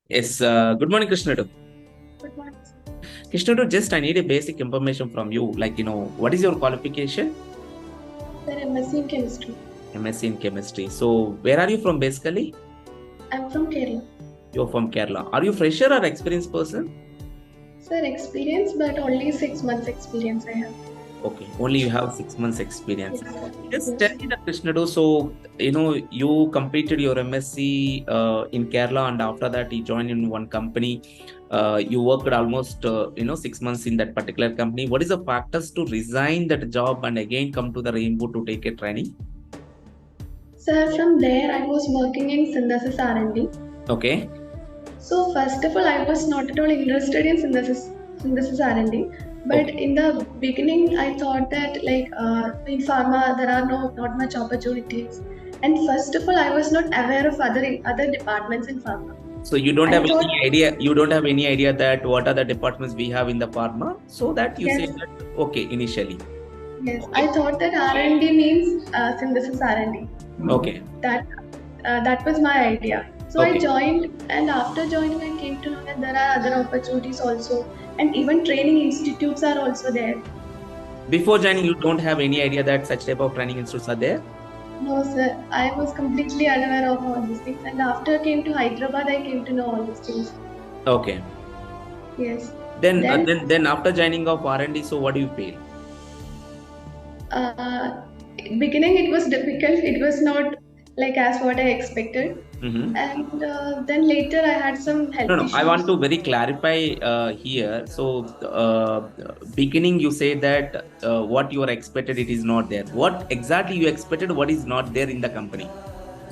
Yes, good morning, Krishnadu. Good morning. Krishnadu, just I need a basic information from you. What is your qualification? Sir, MSc in chemistry. MSc in chemistry. So, where are you from basically? I'm from Kerala. You're from Kerala. Are you fresher or experienced person? Sir, experience, but only 6 months experience I have. Okay, only you have 6 months experience. Yes, sir. Just tell Yes. me that, Krishnadu. So, you completed your MSc in Kerala, and after that, you joined in one company. You worked almost 6 months in that particular company. What is the factors to resign that job and again come to the Rainbow to take a training? Sir, from there I was working in synthesis R&D. Okay. So first of all, I was not at all interested in synthesis R&D. But Okay. in the beginning, I thought that in pharma there are not much opportunities. And first of all, I was not aware of other departments in pharma. So you don't I have any thought idea. You don't have any idea that what are the departments we have in the pharma. So that you say yes, that okay initially. yes, I Okay. thought that R&D means synthesis R&D. Okay. That that was my idea. So I Okay. joined, and after joining, I came to know that there are other opportunities also, and even training institutes are also there. Before joining, you don't have any idea that such type of training institutes are there. No, sir, I was completely unaware of all these things, and after I came to Hyderabad, I came to know all these things. Okay. Yes. Then, uh, Then, then, then after joining of R&D, so what do you feel? uh, beginning it was difficult. It was not like as what I expected, Mm-hmm. and then later I had some No, health no. I want issues. to very clarify here. So, beginning you say that what you are expected it is not there. What exactly you expected? What is not there in the company?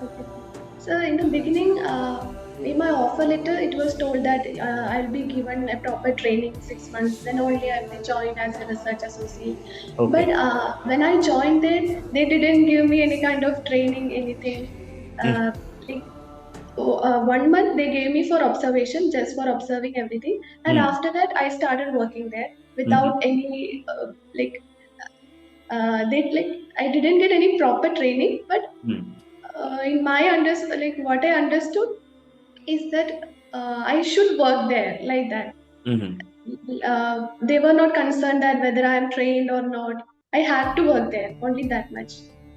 Okay. So in the beginning, in my offer letter, it was told that I'll be given a proper training 6 months. Then only I'll be joined as a research associate. But Okay. when I joined there, they didn't give me any kind of training, anything. Mm, Uh, like 1 month they gave me for observation, just for observing everything. And mm, after that, I started working there mhm, without any they like I didn't get any proper training, but mm, in my what I understood is that I should work there like that. mhm. They were not concerned that whether I am trained or not. I had to work there, only that much.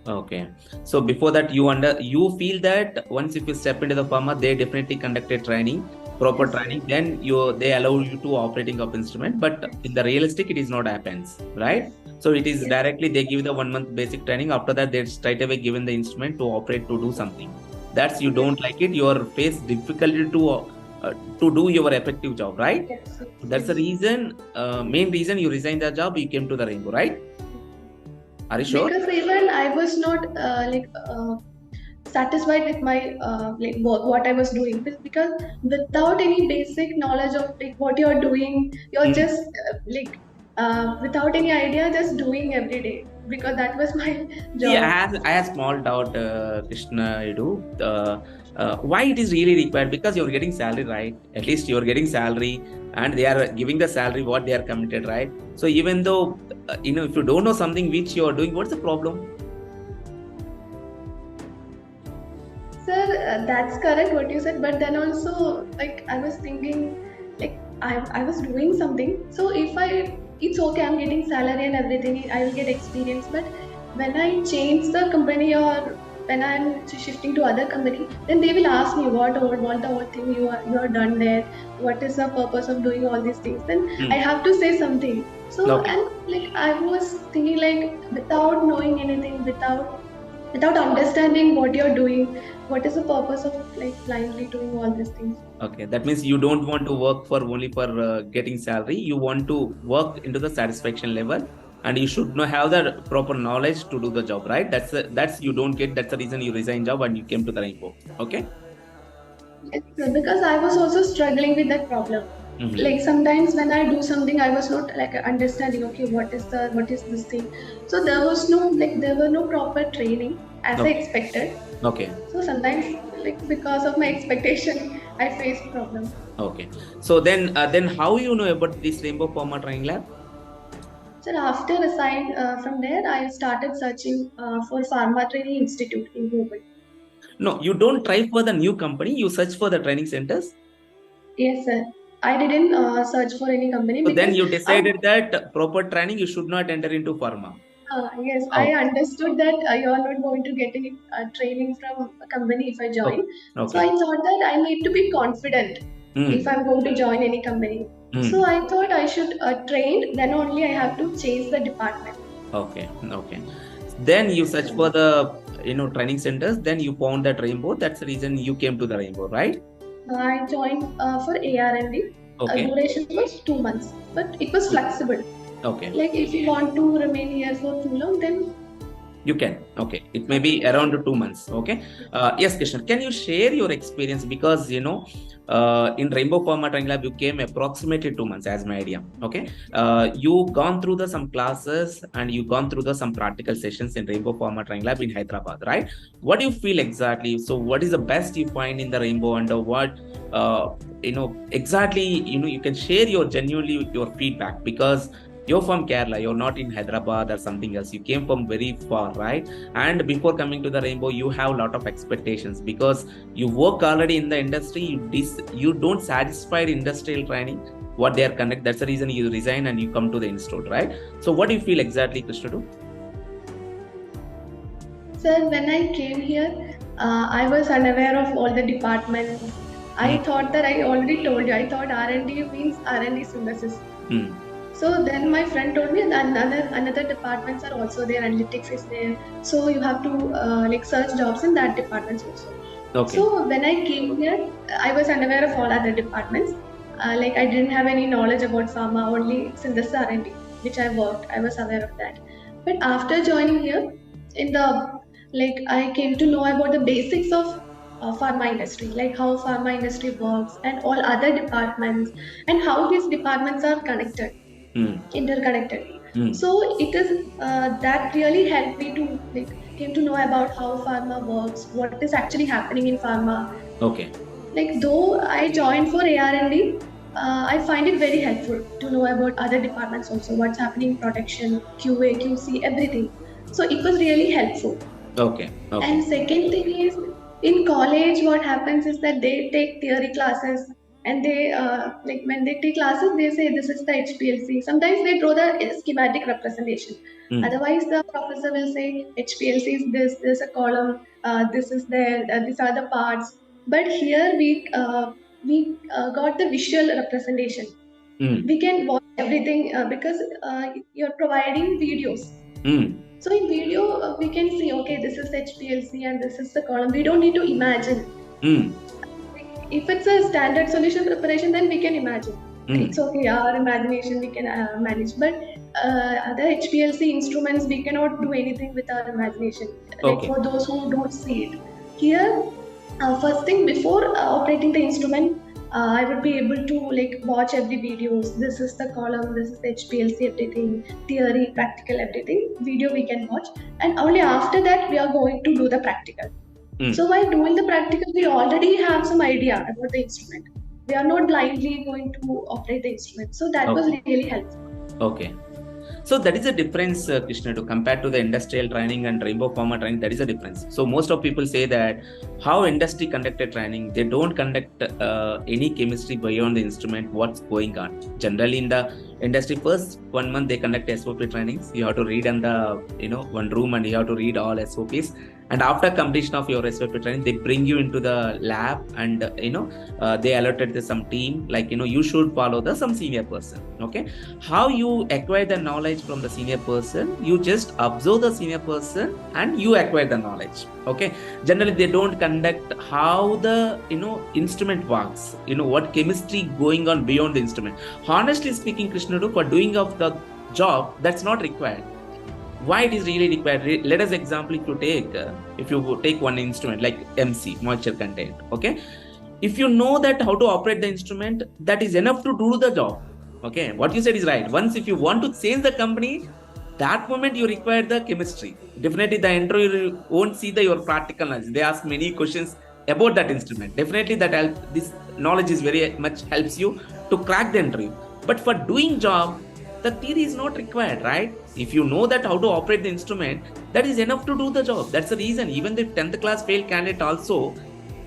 Okay. So before that, you feel that once if you step into the pharma, they definitely conducted training, proper Yes, training. yes, Then they allow you to operating of instrument. But in yes, the realistic, it is not happens, right? yes, So it is yes, directly they give the 1 month basic training. After that, they're straight away given the instrument to operate to do something. That's you yes, don't like it. You face difficulty to do your effective job, right? yes, yes, That's the yes. reason. Main reason you resigned the job. You came to the Rainbow, right? Are you sure? Because even I was not satisfied with my work, what I was doing, because without any basic knowledge of like what you're doing, you're Mm. just without any idea, just doing every day. Because that was my See, job. I have small doubt, Krishna, you do. Why it is really required? Because you're getting salary, right? At least you're getting salary, and they are giving the salary what they are committed, right? So even though if you don't know something which you are doing, what's the problem? Sir, that's correct what you said, but then also like I was thinking I was doing something. So if it's okay, I'm getting salary and everything, I will get experience. But when I change the company or when I'm shifting to other company, then they will ask me what the whole thing you are done there. What is the purpose of doing all these things? Then I Hmm. have to say something. So Okay. and like I was thinking like without knowing anything, without understanding what you're doing, what is the purpose of like blindly doing all these things. Okay. That means you don't want to work for only for getting salary. You want to work into the satisfaction level, and you should know have the proper knowledge to do the job, right? That's you don't get. That's the reason you resign job and you came to the Rainbow. Okay. Yes, sir, because I was also struggling with that problem. Mm-hmm. Like sometimes when I do something, I was not like understanding, okay, what is this thing. So there were no proper training as I Okay. expected. Okay. So sometimes like because of my expectation I faced problem. Okay. So then how you know about this Rainbow Pharma Training Lab? So after assigned from there I started searching for pharma training institute in Google. No, you don't try for the new company. You search for the training centers. Yes, sir. I didn't search for any company So then because you I decided that proper training, you should not enter into pharma. yes, I Oh, understood that you are not going to get any training from a company if I join. okay. So I Okay. thought that I need to be confident if Hmm. I'm going to join any company. So Hmm. I thought I should train, then only I have to change the department. Okay. Okay. Then you search for the training centers. Then you found that Rainbow. That's the reason you came to the Rainbow, right? I joined for AR&D. Okay. Duration was 2 months, but it was flexible. Okay. Like if you want to remain here for too long, then You can. Okay. It may I be can. around 2 months. Okay. Yes, Krishna. Can you share your experience? Because, in Rainbow Pharma Training Lab, you came approximately 2 months as my idea. Okay. You gone through the some classes and you gone through the some practical sessions in Rainbow Pharma Training Lab in Hyderabad, right? What do you feel exactly? So, what is the best you find in the Rainbow and exactly, you can share your genuinely your feedback because you're from Kerala, you're not in Hyderabad or something else. You came from very far, right? And before coming to the Rainbow, you have a lot of expectations because you work already in the industry. You don't satisfy industrial training what they are conduct. That's the reason you resign and you come to the institute, right? So, what do you feel exactly, Krishna? Sir, when I came here, I was unaware of all the departments. I Mm, thought that I already told you. I thought R&D means R&D synthesis. mm, So then my friend told me that another departments are also there. Analytics is there. So you have to like search jobs in that departments also. okay. So when I came here, I was unaware of all other departments. Like I didn't have any knowledge about pharma, only synthesis R&D, which I worked. I was aware of that. But after joining here, in the like I came to know about the basics of pharma industry, like how pharma industry works and all other departments and how these departments are connected, Mm, interconnected. mm, So it is that really helped me to like came to know about how pharma works, what is actually happening in pharma. okay. Like though I joined for AR&D, I find it very helpful to know about other departments also, what's happening in production, QA, QC, everything. So it was really helpful. Okay. Okay. And second thing is, in college, what happens is that they take theory classes, and they like when they take classes, they say this is the HPLC. Sometimes they draw the schematic representation. Mm, Otherwise, the professor will say HPLC is this, this a column, this is there, these are the parts. But here we got the visual representation. mm, We can watch everything because you're providing videos. mm, So in video, we can see, okay, this is HPLC and this is the column. We don't need to imagine. mm, If it's a standard solution preparation, then we can imagine. It's mm. okay, our imagination we can manage. But other HPLC instruments, we cannot do anything with our imagination. Like Okay. for those who don't see it. Here, first thing before operating the instrument, I would be able to like watch every videos. This is the column, this is the HPLC, everything, theory, practical, everything. Video we can watch, and only after that we are going to do the practical. So Mm, while doing the practical, we already have some idea about the instrument. We are not blindly going to operate the instrument. So that was okay. really helpful. Okay. So that is a difference, Krishna, to compare to the industrial training and Rainbow Pharma training. That is a difference. So most of people say that how industry conducted training, they don't conduct any chemistry beyond the instrument. What's going on? Generally, in the industry, first 1 month they conduct SOP trainings. You have to read in the one room and you have to read all SOPs. And after completion of your SOP training, they bring you into the lab and they allotted the some team like you should follow the some senior person. Okay, how you acquire the knowledge from the senior person, you just observe the senior person and you acquire the knowledge. Okay, generally they don't conduct how the instrument works, what chemistry going on beyond the instrument. Honestly speaking, Krishnadu, for doing of the job, that's not required. Why it is really required? Let us example, if you take one instrument like MC, moisture content. Okay, if you know that how to operate the instrument, that is enough to do the job. Okay, what you said is right. Once if you want to change the company, that moment you require the chemistry. Definitely the interviewer won't see your practical knowledge. They ask many questions about that instrument. Definitely this knowledge is very much helps you to crack the interview. But for doing job, the theory is not required, right? If you know that how to operate the instrument, that is enough to do the job. That's the reason even the 10th class failed candidate also,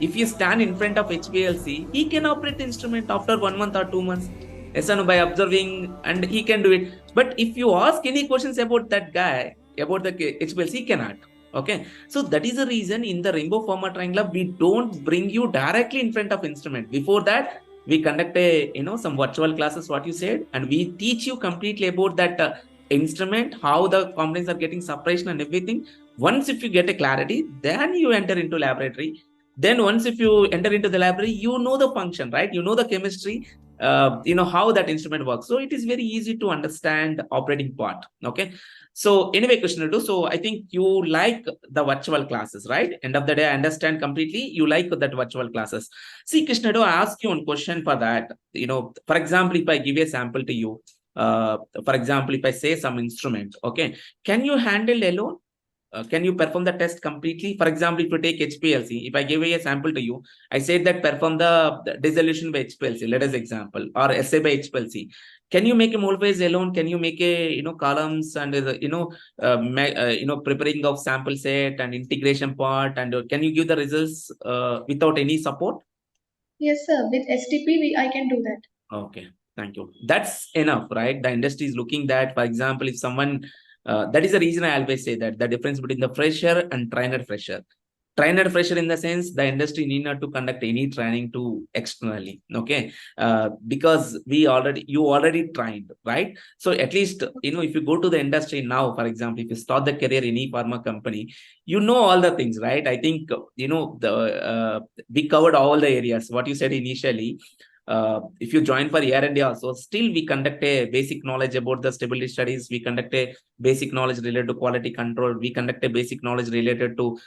If you stand in front of HPLC, he can operate the instrument after 1 month or 2 months. Yes, and by observing, and he can do it. But if you ask any questions about that guy, about the HPLC, he cannot. Okay, so that is the reason in the Rainbow Pharma Triangle, we don't bring you directly in front of instrument. Before that, we conduct some virtual classes, what you said, and we teach you completely about that instrument, how the components are getting separation and everything. Once if you get a clarity, then you enter into laboratory. Then once if you enter into the library, you know the function, right? You know the chemistry, how that instrument works. So it is very easy to understand operating part. Okay. So anyway, Krishnadu, so I think you like the virtual classes, right? End of the day, I understand completely. You like that virtual classes. See, Krishnadu, I ask you one question for that. For example, if I give a sample to you, for example, if I say some instrument, okay, can you handle alone? Can you perform the test completely? For example, if you take HPLC, if I give a sample to you, I said that perform the dissolution by HPLC, let us example, or SA by HPLC. Can you make a mole phase alone? Can you make a columns and preparing of sample set and integration part, and can you give the results without any support? Yes, sir. With STP, I can do that. Okay, thank you. That's enough, right? The industry is looking that, for example, if someone, that is the reason I always say that the difference between the fresher and trainer fresher. Trainer fresher in the sense the industry need not to conduct any training to externally, okay? Because you already trained, right? So at least, if you go to the industry now, for example, if you start the career in any pharma company, you know all the things, right? I think, we covered all the areas, what you said initially. If you join for AR&D also, still we conduct a basic knowledge about the stability studies. We conduct a basic knowledge related to quality control. We conduct a basic knowledge related to,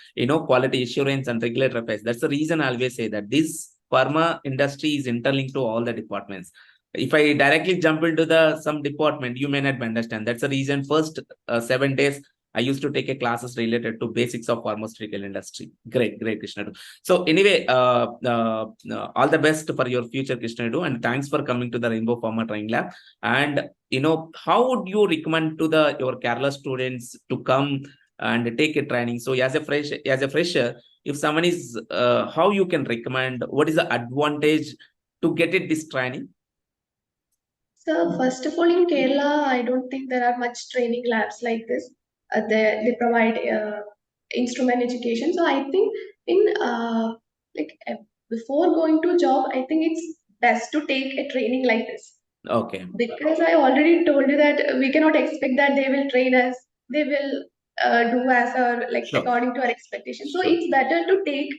quality assurance and regulatory affairs. That's the reason I always say that this pharma industry is interlinked to all the departments. If I directly jump into some department, you may not understand. That's the reason first 7 days I used to take a classes related to basics of pharmaceutical industry. Great, Krishnadu. So anyway, all the best for your future, Krishnadu, and thanks for coming to the Rainbow Pharma Training Lab. And how would you recommend to your Kerala students to come and take a training? So as a fresher, if someone is, how you can recommend? What is the advantage to get this training? So first of all, in Kerala, I don't think there are much training labs like this. They provide instrument education. So I think in before going to job, I think it's best to take a training like this. Okay. Because I already told you that we cannot expect that they will train us. They will do as our Sure. according to our expectations. So Sure. it's better to take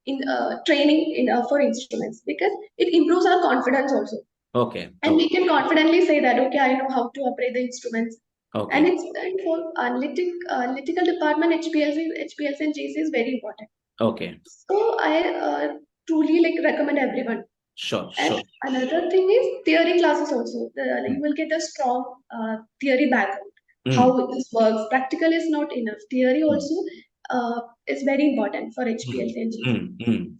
in training in for instruments because it improves our confidence also. Okay. And we can confidently say that, okay, I know how to operate the instruments. Okay. And for analytical department, HPLC and GC is very important. Okay. So I truly recommend everyone. Sure. And another thing is theory classes also. You will get a strong theory background, how this works. Practical is not enough. Theory also is very important for HPLC and GC.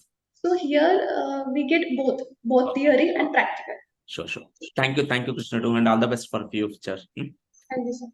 So here we get both theory and practical. Sure. Thank you, Krishnadu, and all the best for future. Thank you, sir.